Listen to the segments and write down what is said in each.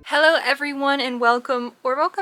Hello everyone and welcome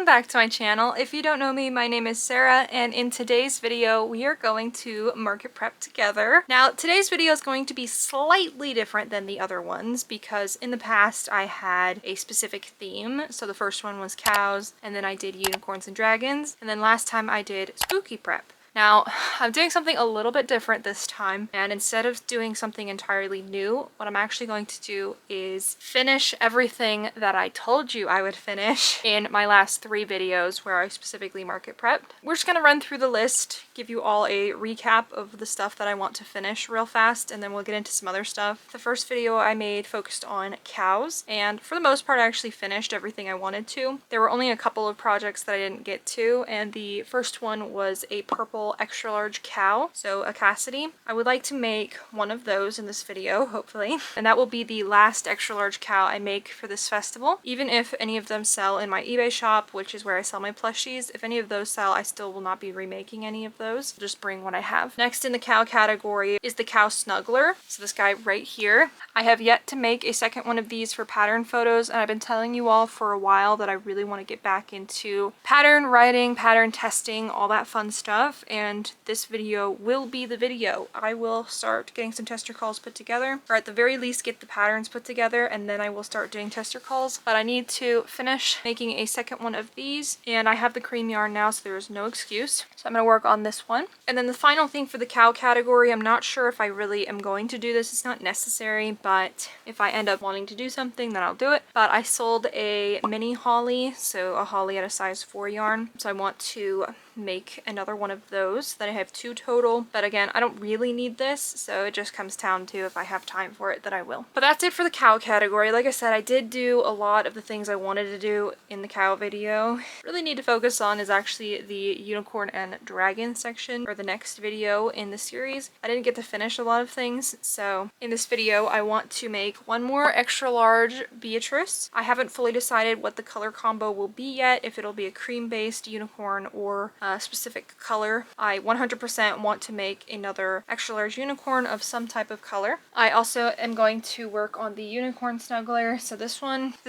back to my channel. If you don't know me, my name is Sarah and in today's video we are going to market prep together. Now today's video is going to be slightly different than the other ones because in the past I had a specific theme. So the first one was cows, and then I did unicorns and dragons, and then last time I did spooky prep. Now, I'm doing something a little bit different this time, and instead of doing something entirely new, what I'm actually going to do is finish everything that I told you I would finish in my last 3 videos where I specifically market prepped. We're just going to run through the list, give you all a recap of the stuff that I want to finish real fast, and then we'll get into some other stuff. The first video I made focused on cows, and for the most part I actually finished everything I wanted to. There were only a couple of projects that I didn't get to, and the first one was a purple extra large cow, so a Cassidy. I would like to make one of those in this video, hopefully, and that will be the last extra large cow I make for this festival. Even if any of them sell in my eBay shop, which is where I sell my plushies, if any of those sell, I still will not be remaking any of those. I'll just bring what I have. Next in the cow category is the cow Snuggler, so this guy right here. I have yet to make a second one of these for pattern photos, and I've been telling you all for a while that I really want to get back into pattern writing, pattern testing, all that fun stuff, and this video will be the video. I will start getting some tester calls put together, or at the very least get the patterns put together, and then I will start doing tester calls. But I need to finish making a second one of these, and I have the cream yarn now, so there is no excuse. So I'm going to work on this one. And then the final thing for the cow category, I'm not sure if I really am going to do this. It's not necessary, but if I end up wanting to do something, then I'll do it. But I sold a mini holly, so a holly at a size 4 yarn. So I want to make another one of those. That I have 2 total, but again, I don't really need this, so it just comes down to if I have time for it, that I will. But that's it for the cow category. Like I said, I did do a lot of the things I wanted to do in the cow video. Really need to focus on is actually the unicorn and dragon section, or the next video in the series. I didn't get to finish a lot of things, so in this video I want to make one more extra large Beatrice. I haven't fully decided what the color combo will be yet, if it'll be a cream based unicorn or a specific color. I 100% want to make another extra large unicorn of some type of color. I also am going to work on the unicorn snuggler. So this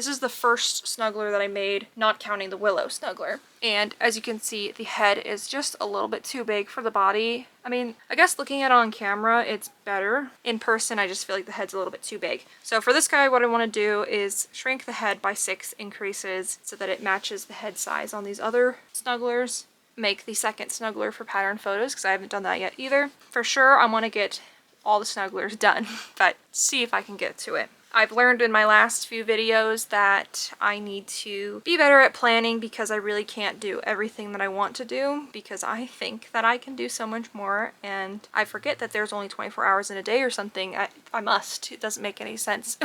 is the first snuggler that I made, not counting the willow snuggler. And as you can see, the head is just a little bit too big for the body. I mean, I guess looking at it on camera, it's better. In person, I just feel like the head's a little bit too big. So for this guy, what I want to do is shrink the head by 6 increases so that it matches the head size on these other snugglers. Make the second snuggler for pattern photos because I haven't done that yet either. For sure, I want to get all the snugglers done, but see if I can get to it. I've learned in my last few videos that I need to be better at planning because I really can't do everything that I want to do because I think that I can do so much more, and I forget that there's only 24 hours in a day or something. I must. It doesn't make any sense.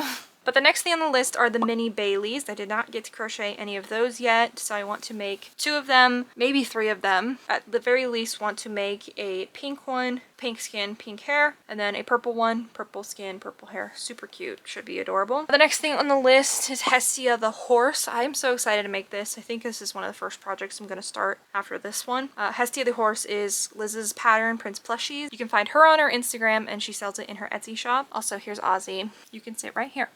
But the next thing on the list are the mini Baileys. I did not get to crochet any of those yet, so I want to make 2 of them, maybe 3 of them. At the very least, want to make a pink one, pink skin, pink hair, and then a purple one, purple skin, purple hair. Super cute. Should be adorable. The next thing on the list is Hestia the horse. I am so excited to make this. I think this is one of the first projects I'm going to start after this one. Hestia the horse is Liz's pattern, Prince Plushies. You can find her on her Instagram, and she sells it in her Etsy shop. Also, here's Ozzy. You can see it right here.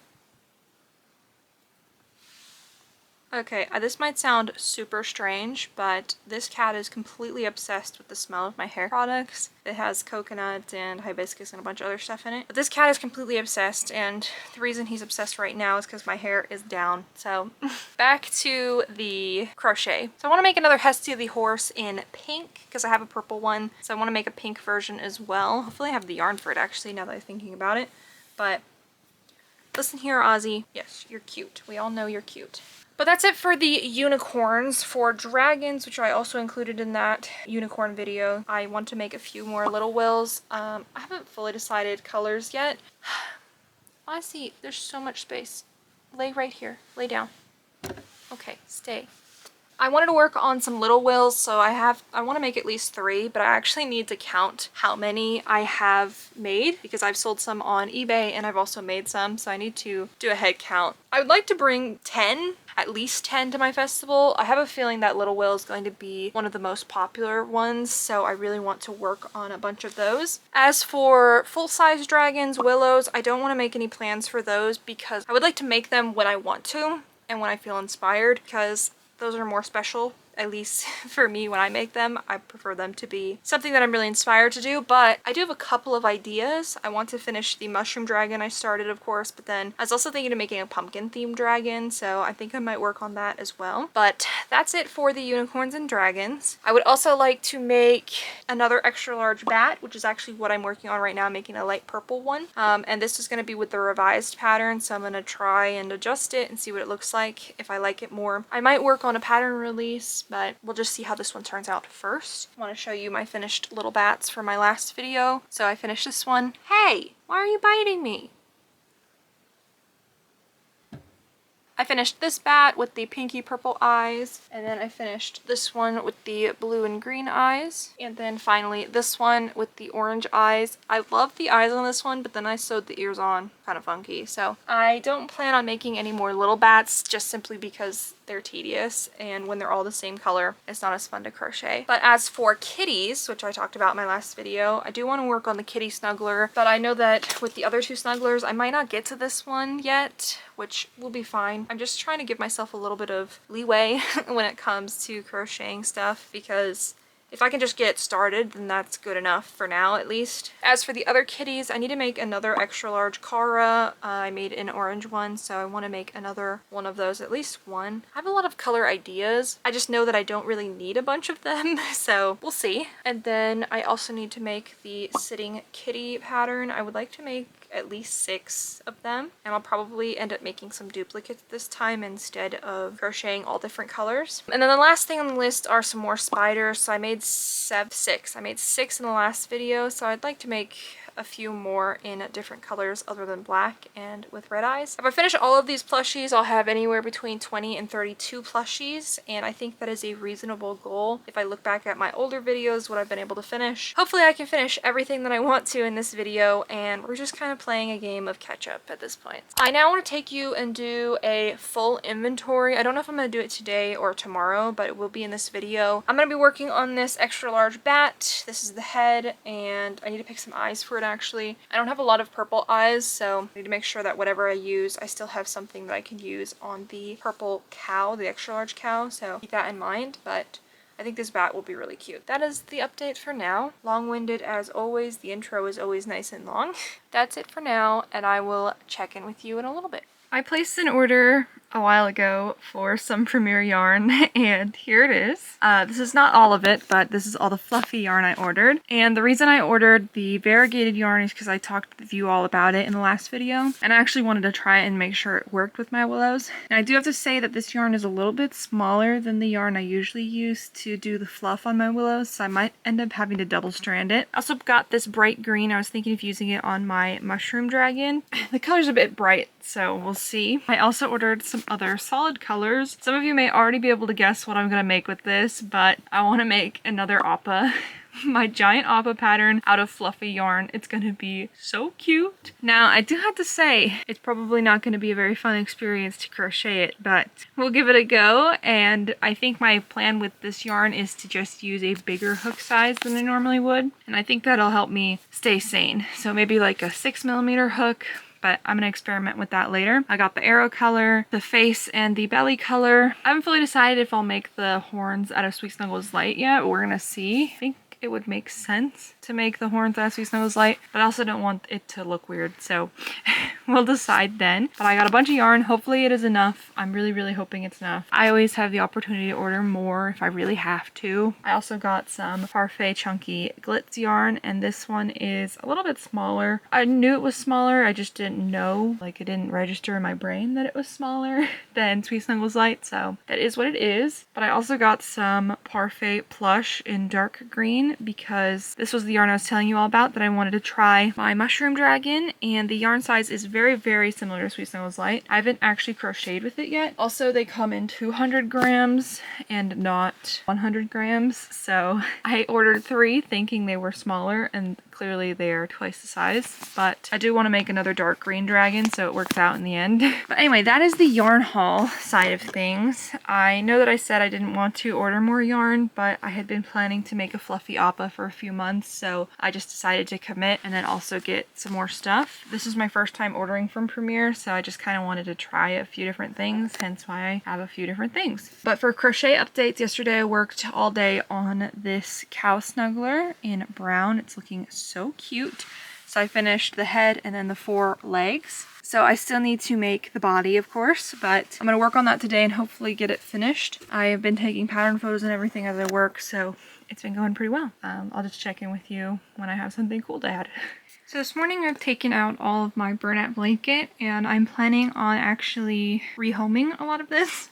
Okay, this might sound super strange, but this cat is completely obsessed with the smell of my hair products. It has coconut and hibiscus and a bunch of other stuff in it. But this cat is completely obsessed, and the reason he's obsessed right now is because my hair is down. So back to the crochet. So I want to make another Hestia the horse in pink because I have a purple one. So I want to make a pink version as well. Hopefully I have the yarn for it actually now that I'm thinking about it. But listen here, Ozzy. Yes, you're cute. We all know you're cute. But that's it for the unicorns. For dragons, which I also included in that unicorn video, I want to make a few more little wills. I haven't fully decided colors yet. I see, there's so much space. Lay right here. Lay down. Okay, stay. I wanted to work on some little wills, so I want to make at least 3, but I actually need to count how many I have made because I've sold some on eBay and I've also made some, so I need to do a head count. I would like to bring 10, at least 10 to my festival. I have a feeling that little will is going to be one of the most popular ones, so I really want to work on a bunch of those. As for full-size dragons, willows, I don't want to make any plans for those because I would like to make them when I want to. and when I feel inspired, because those are more special. At least for me, when I make them, I prefer them to be something that I'm really inspired to do. But I do have a couple of ideas. I want to finish the mushroom dragon I started, of course, but then I was also thinking of making a pumpkin themed dragon, so I think I might work on that as well. But that's it for the unicorns and dragons. I would also like to make another extra large bat, which is actually what I'm working on right now, making a light purple one. And this is going to be with the revised pattern, so I'm going to try and adjust it and see what it looks like. If I like it more, I might work on a pattern release, but we'll just see how this one turns out first. I want to show you my finished little bats from my last video. So I finished this one. Hey, why are you biting me? I finished this bat with the pinky purple eyes, and then I finished this one with the blue and green eyes, and then finally this one with the orange eyes. I love the eyes on this one, but then I sewed the ears on kind of funky, so I don't plan on making any more little bats, just simply because they're tedious, and when they're all the same color, it's not as fun to crochet. But as for kitties, which I talked about in my last video, I do want to work on the kitty snuggler, but I know that with the other two snugglers, I might not get to this one yet, which will be fine. I'm just trying to give myself a little bit of leeway when it comes to crocheting stuff, because if I can just get started, then that's good enough for now, at least. As for the other kitties, I need to make another extra large Cara. I made an orange one, so I want to make another one of those, at least one. I have a lot of color ideas. I just know that I don't really need a bunch of them, so we'll see. And then I also need to make the sitting kitty pattern. I would like to make at least 6 of them, and I'll probably end up making some duplicates this time instead of crocheting all different colors. And then the last thing on the list are some more spiders. So I made 6. I made 6 in the last video, so I'd like to make a few more in different colors other than black and with red eyes. If I finish all of these plushies, I'll have anywhere between 20 and 32 plushies, and I think that is a reasonable goal. If I look back at my older videos, what I've been able to finish, hopefully I can finish everything that I want to in this video, and we're just kind of playing a game of catch up at this point. I now want to take you and do a full inventory. I don't know if I'm going to do it today or tomorrow, but it will be in this video. I'm going to be working on this extra large bat. This is the head, and I need to pick some eyes for it actually. I don't have a lot of purple eyes, so I need to make sure that whatever I use, I still have something that I can use on the purple cow, the extra large cow, so keep that in mind. But I think this bat will be really cute. That is the update for now. Long-winded as always. The intro is always nice and long. That's it for now, and I will check in with you in a little bit. I placed an order a while ago for some Premier yarn, and here it is. This is not all of it, but this is all the fluffy yarn I ordered. And the reason I ordered the variegated yarn is because I talked with you all about it in the last video, and I actually wanted to try it and make sure it worked with my willows. And I do have to say that this yarn is a little bit smaller than the yarn I usually use to do the fluff on my willows, so I might end up having to double strand it. I also got this bright green. I was thinking of using it on my mushroom dragon. The color's a bit bright, so we'll see. I also ordered some other solid colors. Some of you may already be able to guess what I'm gonna make with this, but I want to make another appa. My giant appa pattern out of fluffy yarn. It's gonna be so cute. Now, I do have to say, it's probably not gonna be a very fun experience to crochet it, but we'll give it a go. And I think my plan with this yarn is to just use a bigger hook size than I normally would. And I think that'll help me stay sane. So maybe like a 6mm hook, but I'm gonna experiment with that later. I got the arrow color, the face, and the belly color. I haven't fully decided if I'll make the horns out of Sweet Snuggles Light yet, but we're gonna see. I think it would make sense to make the horns out of Sweet Snuggles Light, but I also don't want it to look weird, so we'll decide then. But I got a bunch of yarn. Hopefully it is enough. I'm really hoping it's enough. I always have the opportunity to order more if I really have to. I also got some Parfait Chunky Glitz yarn, and this one is a little bit smaller. I knew it was smaller, I just didn't know, like it didn't register in my brain that it was smaller than Sweet Snuggles Light, so that is what it is. But I also got some Parfait Plush in dark green, because this was the yarn I was telling you all about that I wanted to try my mushroom dragon, and the yarn size is very similar to Sweet Snuggles Light. I haven't actually crocheted with it yet. Also, they come in 200 grams and not 100 grams, so I ordered 3 thinking they were smaller, and clearly they are twice the size. But I do want to make another dark green dragon, so it works out in the end. But anyway, that is the yarn haul side of things. I know that I said I didn't want to order more yarn, but I had been planning to make a fluffy appa for a few months, so I just decided to commit and then also get some more stuff. This is my first time ordering from Premier, so I just kind of wanted to try a few different things, hence why I have a few different things. But for crochet updates, yesterday I worked all day on this cow snuggler in brown. It's looking so cute. So I finished the head and then the 4 legs. So I still need to make the body, of course, but I'm going to work on that today and hopefully get it finished. I have been taking pattern photos and everything as I work, so it's been going pretty well. I'll just check in with you when I have something cool to add. So this morning I've taken out all of my Bernat blanket and I'm planning on actually rehoming a lot of this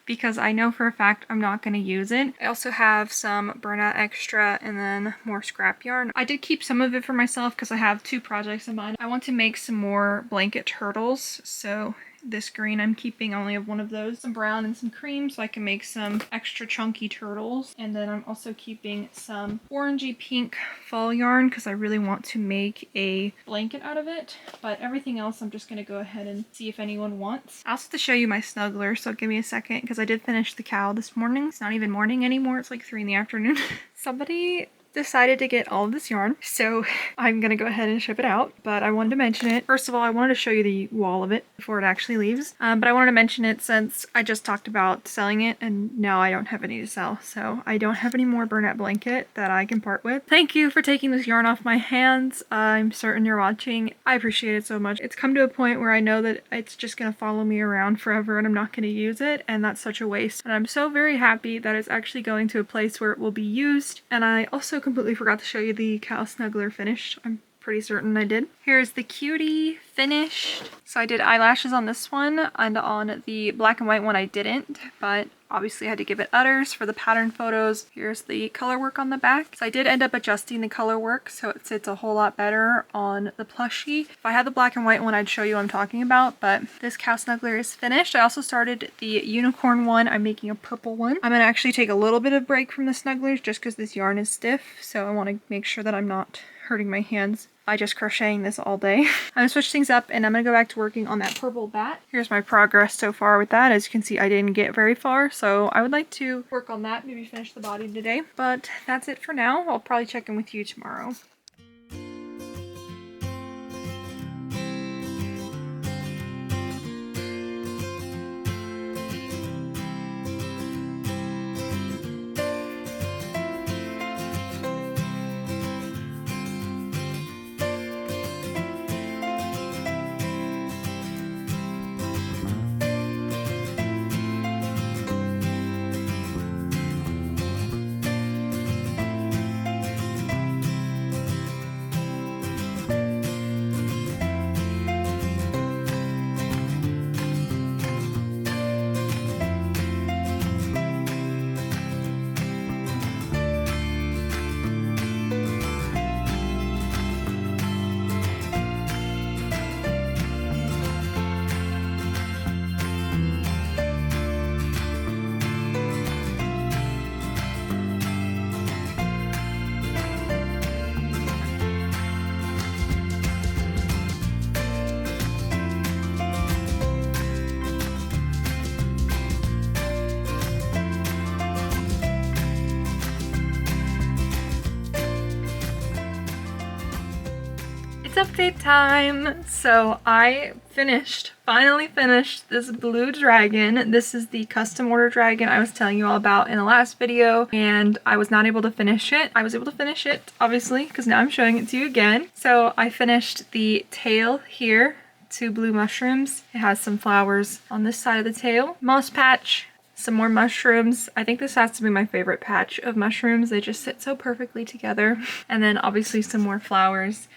because I know for a fact I'm not going to use it. I also have some Bernat extra and then more scrap yarn. I did keep some of it for myself because I have 2 projects in mind. I want to make some more blanket turtles, so this green I'm keeping, I only have 1 of those, some brown and some cream, so I can make some extra chunky turtles. And then I'm also keeping some orangey pink fall yarn because I really want to make a blanket out of it. But everything else I'm just going to go ahead and see if anyone wants. I also have to show you my snuggler, so give me a second because I did finish the cow this morning. It's not even morning anymore, it's like 3 in the afternoon. Somebody decided to get all of this yarn, so I'm gonna go ahead and ship it out, but I wanted to mention it. First of all, I wanted to show you the wall of it before it actually leaves, but I wanted to mention it since I just talked about selling it and now I don't have any to sell, so I don't have any more Bernat blanket that I can part with. Thank you for taking this yarn off my hands. I'm certain you're watching. I appreciate it so much. It's come to a point where I know that it's just gonna follow me around forever and I'm not gonna use it, and that's such a waste. And I'm so very happy that it's actually going to a place where it will be used. And I also completely forgot to show you the cow snuggler finished. I'm pretty certain I did. Here's the cutie finished. So I did eyelashes on this one, and on the black and white one I didn't, but obviously I had to give it udders for the pattern photos. Here's the color work on the back. So I did end up adjusting the color work so it sits a whole lot better on the plushie. If I had the black and white one, I'd show you what I'm talking about, but this cow snuggler is finished. I also started the unicorn one. I'm making a purple one. I'm gonna actually take a little bit of break from the snugglers just because this yarn is stiff, so I want to make sure that I'm not hurting my hands by just crocheting this all day. I'm gonna switch things up and I'm gonna go back to working on that purple bat. Here's my progress so far with that. As you can see, I didn't get very far, so I would like to work on that, maybe finish the body today. But that's it for now. I'll probably check in with you tomorrow. Update time. So I finally finished this blue dragon. This is the custom order dragon I was telling you all about in the last video, and I was not able to finish it. I was able to finish it, obviously, because now I'm showing it to you again. So I finished the tail here, 2 blue mushrooms. It has some flowers on this side of the tail. Moss patch, some more mushrooms. I think this has to be my favorite patch of mushrooms. They just sit so perfectly together. And then obviously some more flowers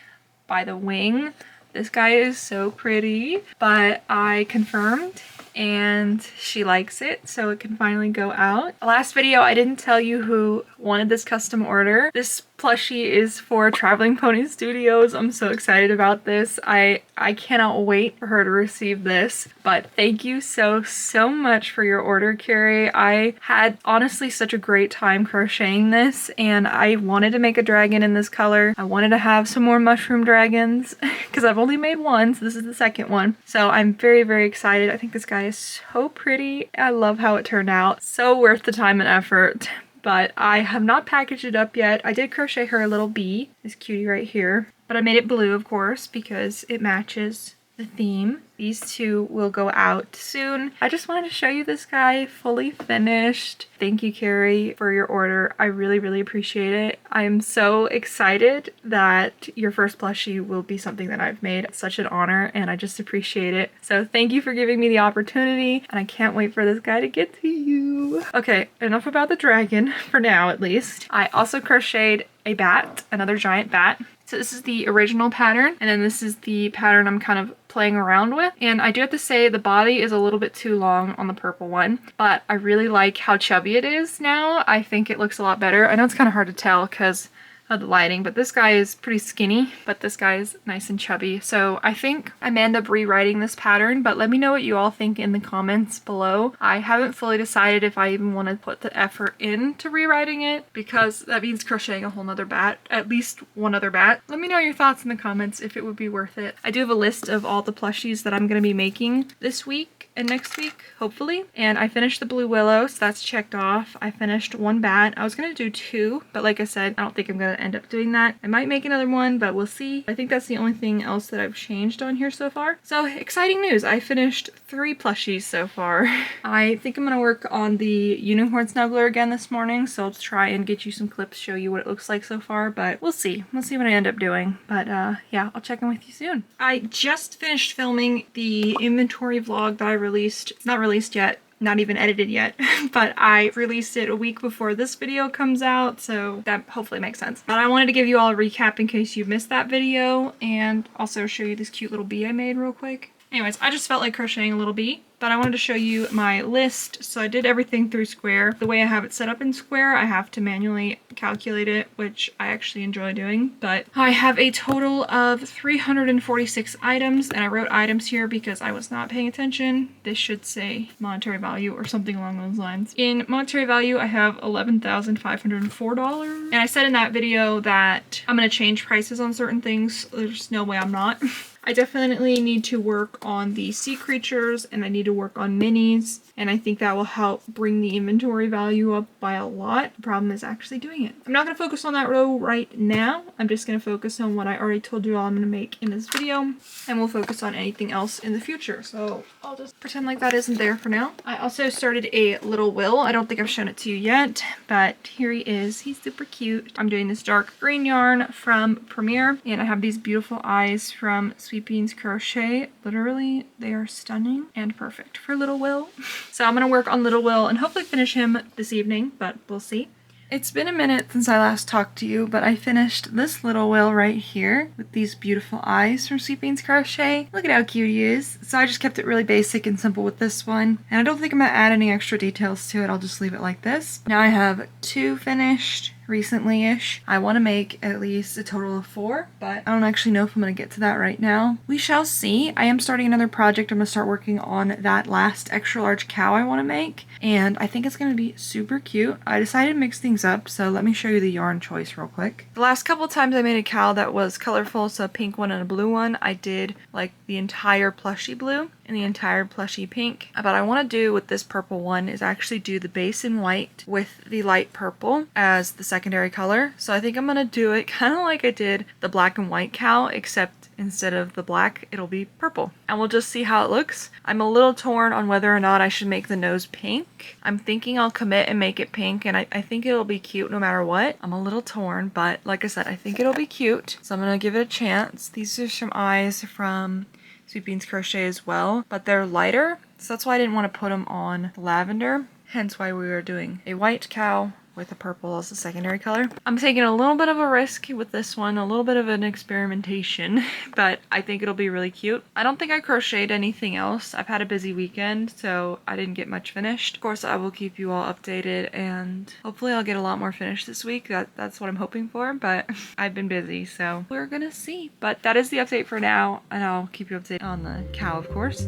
by the wing. This guy is so pretty, but I confirmed and she likes it, so it can finally go out. Last video I didn't tell you who wanted this custom order. This plushie is for Traveling Pony Studios. I'm so excited about this. I cannot wait for her to receive this. But thank you so much for your order, Carrie. I had honestly such a great time crocheting this, and I wanted to make a dragon in this color. I wanted to have some more mushroom dragons because I've only made one, so this is the second one. So I'm very excited. I think this guy is so pretty. I love how it turned out. So worth the time and effort. but I have not packaged it up yet. I did crochet her a little bee, this cutie right here, but I made it blue, of course, because it matches the theme. These two will go out soon. I just wanted to show you this guy fully finished. Thank you, Carrie, for your order. I really, really appreciate it. I'm so excited that your first plushie will be something that I've made. It's such an honor, and I just appreciate it. So thank you for giving me the opportunity, and I can't wait for this guy to get to you. Okay, enough about the dragon, for now at least. I also crocheted a bat, another giant bat. So this is the original pattern, and then this is the pattern I'm kind of playing around with. And I do have to say the body is a little bit too long on the purple one, but I really like how chubby it is now. I think it looks a lot better. I know it's kind of hard to tell because of the lighting, but this guy is pretty skinny, but this guy is nice and chubby. So I think I may end up rewriting this pattern, but let me know what you all think in the comments below. I haven't fully decided if I even want to put the effort into rewriting it, because that means crocheting a whole nother bat, at least one other bat. Let me know your thoughts in the comments if it would be worth it. I do have a list of all the plushies that I'm going to be making this week and next week, hopefully. And I finished the blue willow, so that's checked off. I finished one bat. I was gonna do two, but like I said, I don't think I'm gonna end up doing that. I might make another one, but we'll see. I think that's the only thing else that I've changed on here so far. So exciting news. I finished 3 plushies so far. I think I'm gonna work on the unicorn snuggler again this morning, so I'll try and get you some clips, show you what it looks like so far, but we'll see. We'll see what I end up doing. But yeah, I'll check in with you soon. I just finished filming the inventory vlog that I released. It's not released yet, not even edited yet, but I released it a week before this video comes out, so that hopefully makes sense. But I wanted to give you all a recap in case you missed that video, and also show you this cute little bee I made real quick. Anyways, I just felt like crocheting a little bee, but I wanted to show you my list. So I did everything through Square. The way I have it set up in Square, I have to manually calculate it, which I actually enjoy doing. But I have a total of 346 items, and I wrote items here because I was not paying attention. This should say monetary value or something along those lines. In monetary value, I have $11,504. And I said in that video that I'm going to change prices on certain things. There's no way I'm not. I definitely need to work on the sea creatures, and I need to work on minis, and I think that will help bring the inventory value up by a lot. The problem is actually doing it. I'm not going to focus on that row right now. I'm just going to focus on what I already told you all I'm going to make in this video, and we'll focus on anything else in the future. So I'll just pretend like that isn't there for now. I also started a little Will. I don't think I've shown it to you yet, but here he is. He's super cute. I'm doing this dark green yarn from Premier, and I have these beautiful eyes from Sweet Beans Crochet. Literally, they are stunning and perfect for little Will. So I'm gonna work on little Will and hopefully finish him this evening, but we'll see. It's been a minute since I last talked to you, but I finished this little Will right here with these beautiful eyes from Sweet Beans Crochet. Look at how cute he is. So I just kept it really basic and simple with this one. And I don't think I'm gonna add any extra details to it. I'll just leave it like this. Now I have 2 finished recently-ish. I want to make at least a total of 4, but I don't actually know if I'm going to get to that right now. We shall see. I am starting another project. I'm going to start working on that last extra large cow I want to make, and I think it's going to be super cute. I decided to mix things up, so let me show you the yarn choice real quick. The last couple of times I made a cow that was colorful, so a pink one and a blue one, I did like the entire plushie blue and the entire plushie pink. But I want to do with this purple one is actually do the base in white with the light purple as the secondary color. So I think I'm gonna do it kind of like I did the black and white cow, except instead of the black it'll be purple, and we'll just see how it looks. I'm a little torn on whether or not I should make the nose pink. I'm thinking I'll commit and make it pink, and I think it'll be cute no matter what. I'm a little torn, but like I said, I think it'll be cute, so I'm gonna give it a chance. These are some eyes from Sweet Beans Crochet as well, but they're lighter, so that's why I didn't want to put them on the lavender, hence why we were doing a white cow with a purple as the secondary color. I'm taking a little bit of a risk with this one, a little bit of an experimentation, but I think it'll be really cute. I don't think I crocheted anything else. I've had a busy weekend, so I didn't get much finished. Of course, I will keep you all updated, and hopefully I'll get a lot more finished this week. That's what I'm hoping for, but I've been busy, so we're gonna see. But that is the update for now, and I'll keep you updated on the cow, of course.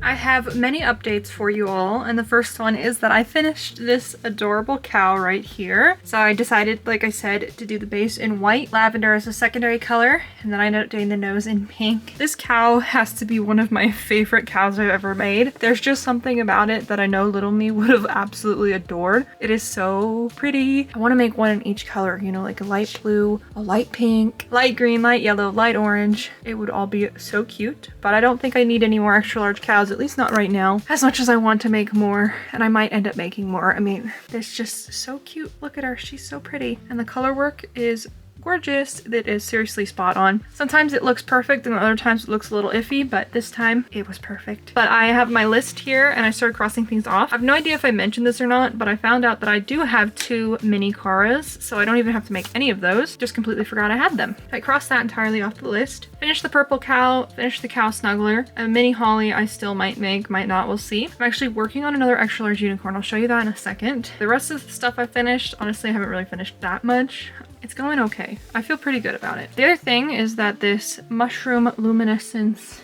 I have many updates for you all, and the first one is that I finished this adorable cow right here. So I decided, like I said, to do the base in white, lavender as a secondary color, and then I ended up doing the nose in pink. This cow has to be one of my favorite cows I've ever made. There's just something about it that I know little me would have absolutely adored. It is so pretty. I want to make one in each color, you know, like a light blue, a light pink, light green, light yellow, light orange. It would all be so cute, but I don't think I need any more extra large cows, at least not right now, as much as I want to make more, and I might end up making more. I mean, it's just so cute. Look at her, she's so pretty. And the color work is gorgeous. It is seriously spot on. Sometimes it looks perfect and other times it looks a little iffy, but this time it was perfect. But I have my list here and I started crossing things off. I have no idea if I mentioned this or not, but I found out that I do have 2 mini Caras, so I don't even have to make any of those. Just completely forgot I had them. I crossed that entirely off the list. Finished the purple cow, finished the cow Snuggler. A mini Holly I still might make, might not, we'll see. I'm actually working on another extra large unicorn. I'll show you that in a second. The rest of the stuff I finished, honestly I haven't really finished that much. It's going okay. I feel pretty good about it. The other thing is that this mushroom luminescent,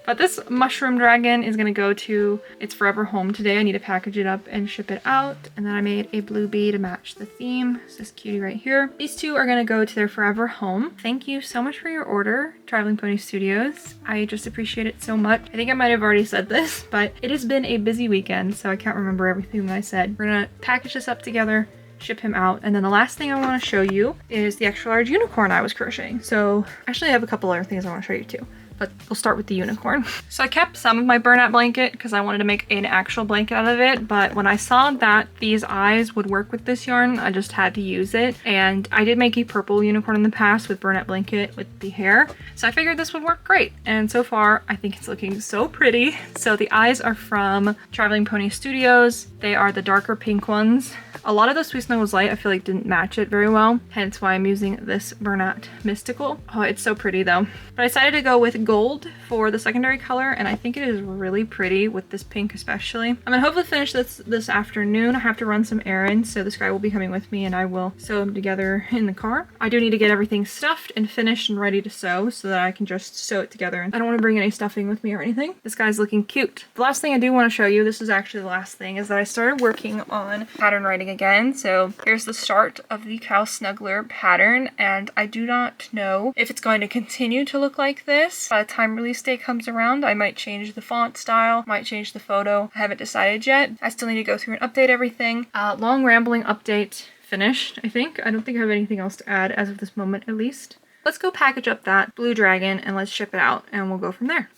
but this mushroom dragon is gonna go to its forever home today. I need to package it up and ship it out. And then I made a blue bee to match the theme. It's this cutie right here. These 2 are gonna go to their forever home. Thank you so much for your order, Traveling Pony Studios. I just appreciate it so much. I think I might have already said this, but it has been a busy weekend, so I can't remember everything that I said. We're gonna package this up together, ship him out, and then the last thing I want to show you is the extra large unicorn I was crocheting. So actually I have a couple other things I want to show you too, but we'll start with the unicorn. So I kept some of my Bernat blanket because I wanted to make an actual blanket out of it, but when I saw that these eyes would work with this yarn, I just had to use it. And I did make a purple unicorn in the past with Bernat blanket with the hair, so I figured this would work great. And so far I think it's looking so pretty. So the eyes are from Traveling Pony Studios. They are the darker pink ones. A lot of the Sweet Snuggles Light I feel like didn't match it very well, hence why I'm using this Bernat Mystical. Oh, it's so pretty though. But I decided to go with gold for the secondary color, and I think it is really pretty with this pink especially. I'm gonna hopefully finish this afternoon. I have to run some errands, so this guy will be coming with me and I will sew them together in the car. I do need to get everything stuffed and finished and ready to sew so that I can just sew it together. I don't want to bring any stuffing with me or anything. This guy's looking cute. The last thing I do want to show you, this is actually the last thing, is that I started working on pattern writing again. So here's the start of the cow Snuggler pattern, and I do not know if it's going to continue to look like this. By the time release day comes around, I might change the font style, might change the photo. I haven't decided yet. I still need to go through and update everything. Long rambling update finished, I think. I don't think I have anything else to add as of this moment, at least. Let's go package up that blue dragon and let's ship it out and we'll go from there.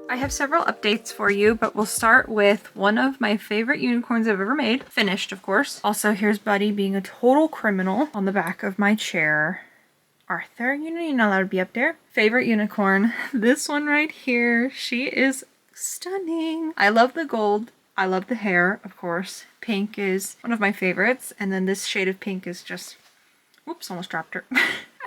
I have several updates for you, but we'll start with one of my favorite unicorns I've ever made. Finished, of course. Also, here's Buddy being a total criminal on the back of my chair. Arthur, you're not allowed to be up there. Favorite unicorn, this one right here. She is stunning. I love the gold. I love the hair, of course. Pink is one of my favorites. And then this shade of pink is just, whoops, almost dropped her.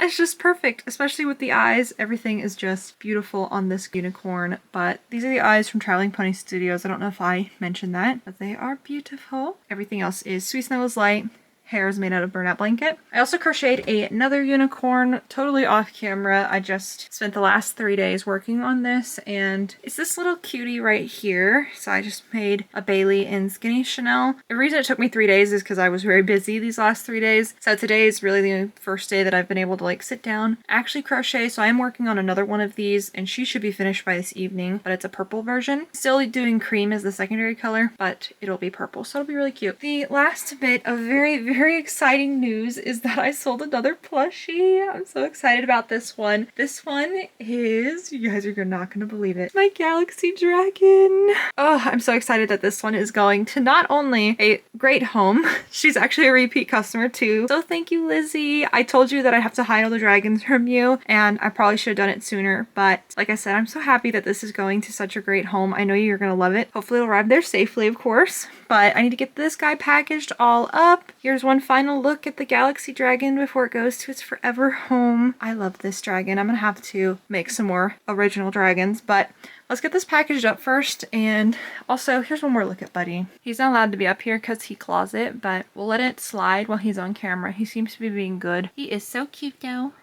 It's just perfect, especially with the eyes. Everything is just beautiful on this unicorn. But these are the eyes from Traveling Pony Studios. I don't know if I mentioned that, but they are beautiful. Everything else is Sweet Snuggles Light. Hair is made out of Bernat blanket. I also crocheted another unicorn, totally off camera. I just spent the last 3 days working on this, and it's this little cutie right here. So I just made a Bailey in Skinny Chanel. The reason it took me 3 days is because I was very busy these last 3 days. So today is really the first day that I've been able to like sit down, actually crochet. So I'm working on another one of these, and she should be finished by this evening, but it's a purple version. Still doing cream as the secondary color, but it'll be purple, so it'll be really cute. The last bit of very exciting news is that I sold another plushie. I'm so excited about this one. This one is, you guys are not gonna believe it, my Galaxy Dragon. Oh, I'm so excited that this one is going to not only a great home, she's actually a repeat customer too. So thank you, Lizzie. I told you that I have to hide all the dragons from you, and I probably should have done it sooner, but like I said, I'm so happy that this is going to such a great home. I know you're gonna love it. Hopefully it'll arrive there safely, of course, but I need to get this guy packaged all up. Here's one final look at the Galaxy Dragon before it goes to its forever home. I love this dragon. I'm gonna have to make some more original dragons, but let's get this packaged up first. And also, here's one more look at Buddy. He's not allowed to be up here because he claws it, but we'll let it slide while he's on camera. He seems to be being good. He is so cute though.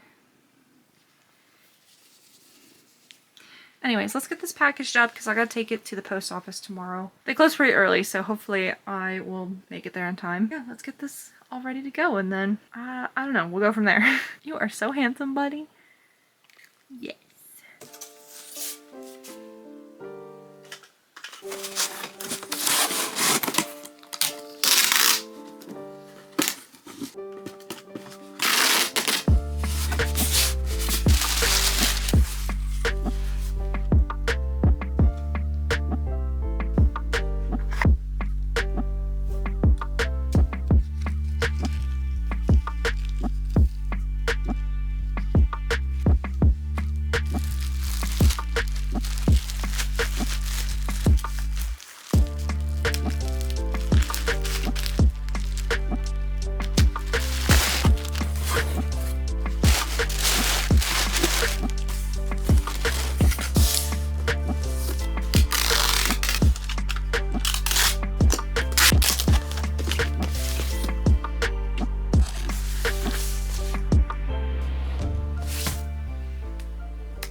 Anyways, let's get this packaged up because I gotta take it to the post office tomorrow. They close pretty early, so hopefully I will make it there on time. Yeah, let's get this all ready to go, and then, I don't know, we'll go from there. You are so handsome, Buddy. Yes.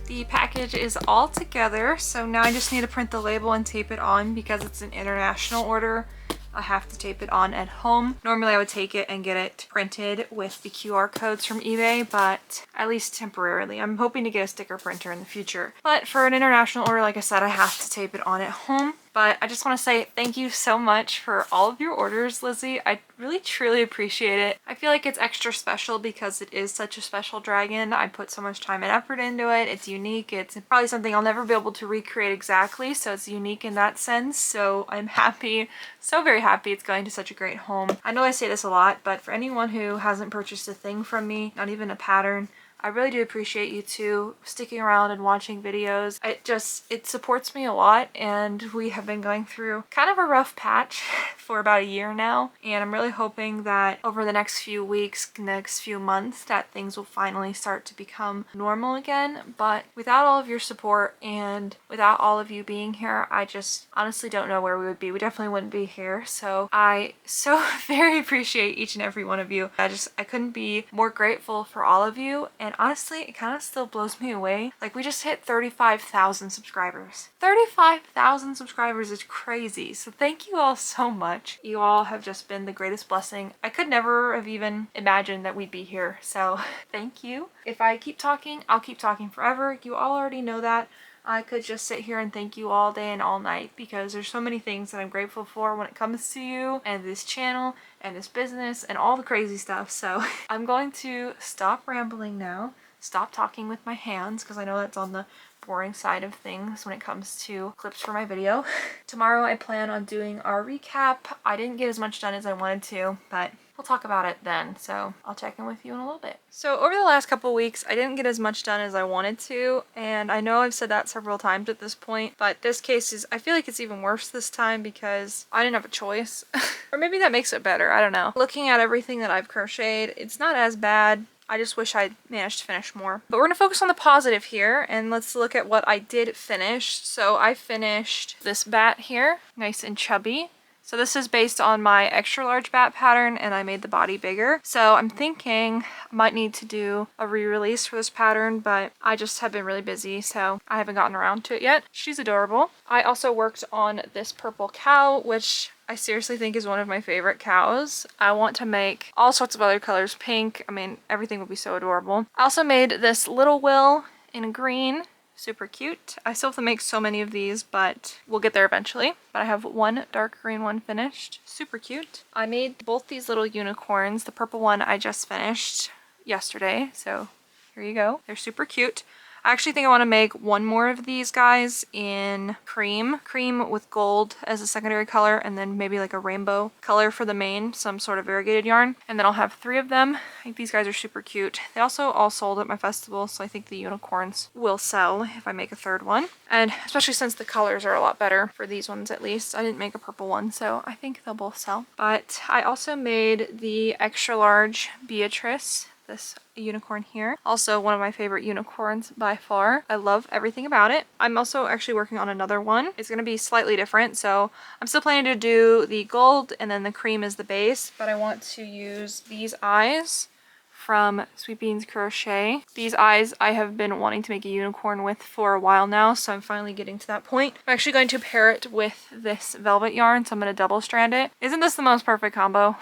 The package is all together, so now I just need to print the label and tape it on because it's an international order. I have to tape it on at home. Normally I would take it and get it printed with the QR codes from eBay, but at least temporarily. I'm hoping to get a sticker printer in the future. But for an international order, like I said, I have to tape it on at home. But I just want to say thank you so much for all of your orders, Lizzie. I really truly appreciate it. I feel like it's extra special because it is such a special dragon. I put so much time and effort into it. It's unique. It's probably something I'll never be able to recreate exactly, so it's unique in that sense. So I'm happy, so very happy it's going to such a great home. I know I say this a lot, but for anyone who hasn't purchased a thing from me, not even a pattern, I really do appreciate you two sticking around and watching videos. It supports me a lot, and we have been going through kind of a rough patch for about a year now, and I'm really hoping that over the next few weeks, next few months, that things will finally start to become normal again. But without all of your support and without all of you being here, I just honestly don't know where we would be. We definitely wouldn't be here. So I so very appreciate each and every one of you. I couldn't be more grateful for all of you, and honestly, it kind of still blows me away. Like, we just hit 35,000 subscribers. 35,000 subscribers is crazy. So thank you all so much. You all have just been the greatest blessing. I could never have even imagined that we'd be here. So thank you. If I keep talking, I'll keep talking forever. You all already know that. I could just sit here and thank you all day and all night because there's so many things that I'm grateful for when it comes to you and this channel and this business and all the crazy stuff. So I'm going to stop rambling now stop talking with my hands because I know that's on the boring side of things when it comes to clips for my video. Tomorrow I plan on doing our recap. I didn't get as much done as I wanted to, but we'll talk about it then, so I'll check in with you in a little bit. So over the last couple weeks, I didn't get as much done as I wanted to, and I know I've said that several times at this point, but this case is, I feel like it's even worse this time because I didn't have a choice. Or maybe that makes it better, I don't know. Looking at everything that I've crocheted, it's not as bad. I just wish I'd managed to finish more. But we're gonna focus on the positive here, and let's look at what I did finish. So I finished this bat here, nice and chubby. So this is based on my extra large bat pattern, and I made the body bigger. So I'm thinking I might need to do a re-release for this pattern, but I just have been really busy, so I haven't gotten around to it yet. She's adorable. I also worked on this purple cow, which I seriously think is one of my favorite cows. I want to make all sorts of other colors, pink. I mean, everything would be so adorable. I also made this little Will in green. Super cute. I still have to make so many of these, but we'll get there eventually. But I have one dark green one finished. Super cute. I made both these little unicorns. The purple one I just finished yesterday, so here you go. They're super cute. I actually think I want to make one more of these guys in cream with gold as a secondary color, and then maybe like a rainbow color for the main, some sort of variegated yarn. And then I'll have 3 of them. I think these guys are super cute. They also all sold at my festival, so I think the unicorns will sell if I make a 3rd one. And especially since the colors are a lot better for these ones at least. I didn't make a purple one, so I think they'll both sell. But I also made the extra large Beatrice, this unicorn here. Also one of my favorite unicorns by far. I love everything about it. I'm also actually working on another one. It's going to be slightly different, so I'm still planning to do the gold and then the cream as the base, but I want to use these eyes from Sweet Beans Crochet. These eyes I have been wanting to make a unicorn with for a while now, so I'm finally getting to that point. I'm actually going to pair it with this velvet yarn, so I'm going to double strand it. Isn't this the most perfect combo?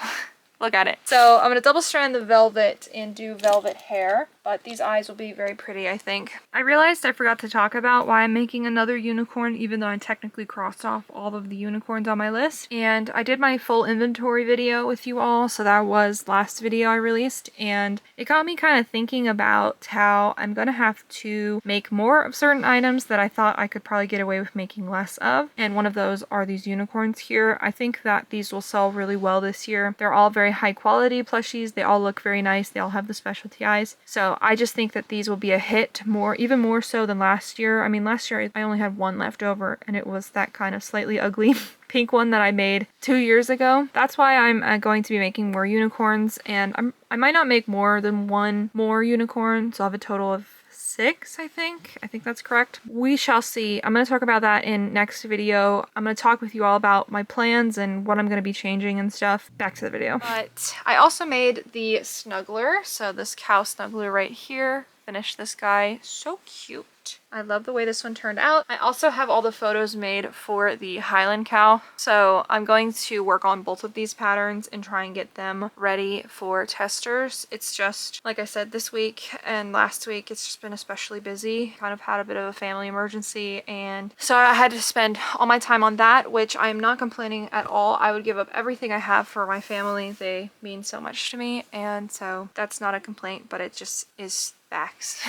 Look at it. So I'm going to double strand the velvet and do velvet hair, but these eyes will be very pretty, I think. I realized I forgot to talk about why I'm making another unicorn, even though I technically crossed off all of the unicorns on my list. And I did my full inventory video with you all, so that was last video I released, and it got me kind of thinking about how I'm going to have to make more of certain items that I thought I could probably get away with making less of. And one of those are these unicorns here. I think that these will sell really well this year. They're all very high quality plushies. They all look very nice. They all have the specialty eyes. So I just think that these will be a hit, even more so than last year. I mean, last year I only had one left over, and it was that kind of slightly ugly pink one that I made 2 years ago. That's why I'm going to be making more unicorns, and I might not make more than one more unicorn, so I'll have a total of 6, I think. I think that's correct. We shall see. I'm going to talk about that in next video. I'm going to talk with you all about my plans and what I'm going to be changing and stuff. Back to the video. But I also made the Snuggler. So this cow Snuggler right here. Finished this guy. So cute. I love the way this one turned out. I also have all the photos made for the Highland cow. So I'm going to work on both of these patterns and try and get them ready for testers. It's just, like I said, this week and last week, it's just been especially busy. Kind of had a bit of a family emergency, and so I had to spend all my time on that, which I am not complaining at all. I would give up everything I have for my family. They mean so much to me, and so that's not a complaint, but it just is facts.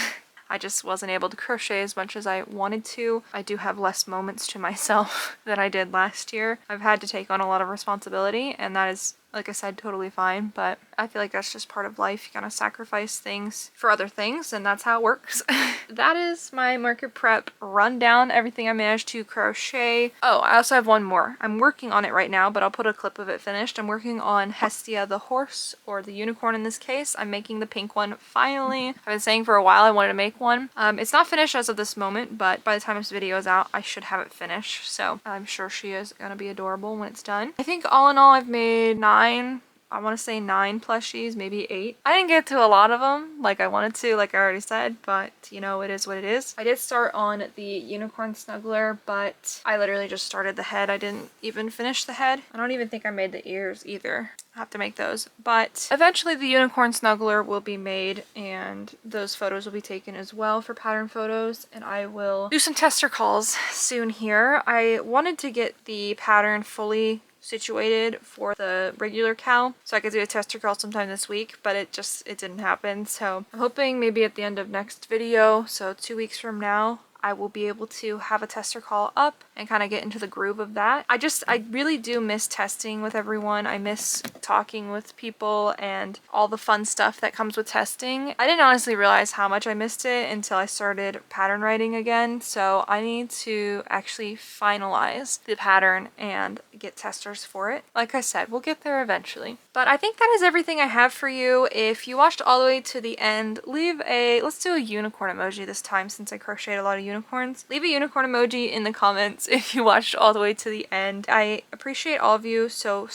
I just wasn't able to crochet as much as I wanted to. I do have less moments to myself than I did last year. I've had to take on a lot of responsibility, and that is, like I said, totally fine, but I feel like that's just part of life. You gotta sacrifice things for other things, and that's how it works. That is my market prep rundown, everything I managed to crochet. Oh, I also have one more. I'm working on it right now, but I'll put a clip of it finished. I'm working on Hestia the horse, or the unicorn in this case. I'm making the pink one finally. I've been saying for a while I wanted to make one. It's not finished as of this moment, but by the time this video is out, I should have it finished, so I'm sure she is gonna be adorable when it's done. I think all in all I've made 9, I want to say 9 plushies, maybe 8. I didn't get to a lot of them like I wanted to, like I already said, but you know, it is what it is. I did start on the unicorn snuggler, but I literally just started the head. I didn't even finish the head. I don't even think I made the ears either. I have to make those, but eventually the unicorn snuggler will be made, and those photos will be taken as well for pattern photos, and I will do some tester calls soon here. I wanted to get the pattern fully situated for the regular cow, so I could do a tester call sometime this week, but it didn't happen. So I'm hoping maybe at the end of next video, so 2 weeks from now, I will be able to have a tester call up and kind of get into the groove of that. I really do miss testing with everyone. I miss talking with people and all the fun stuff that comes with testing. I didn't honestly realize how much I missed it until I started pattern writing again, so I need to actually finalize the pattern and get testers for it. Like I said, we'll get there eventually. But I think that is everything I have for you. If you watched all the way to the end, let's do a unicorn emoji this time since I crocheted a lot of unicorns. Leave a unicorn emoji in the comments if you watched all the way to the end. I appreciate all of you so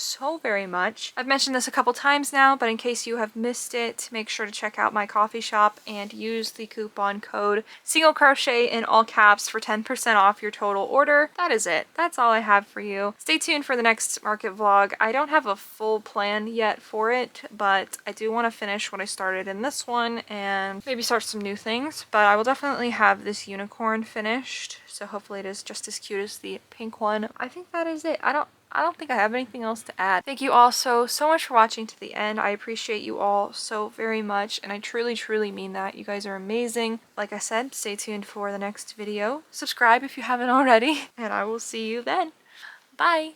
very much. I've mentioned this a couple times now, but in case you have missed it, make sure to check out my coffee shop and use the coupon code single crochet in all caps for 10% off your total order. That is it. That's all I have for you. Stay tuned for the next market vlog. I don't have a full plan yet for it, but I do want to finish what I started in this one and maybe start some new things. But I will definitely have this unicorn finished, so hopefully it is just as cute as the pink one. I think that is it. I don't think I have anything else to add. Thank you all so much for watching to the end. I appreciate you all so very much, and I truly mean that. You guys are amazing. Like I said, stay tuned for the next video. Subscribe if you haven't already, and I will see you then. Bye!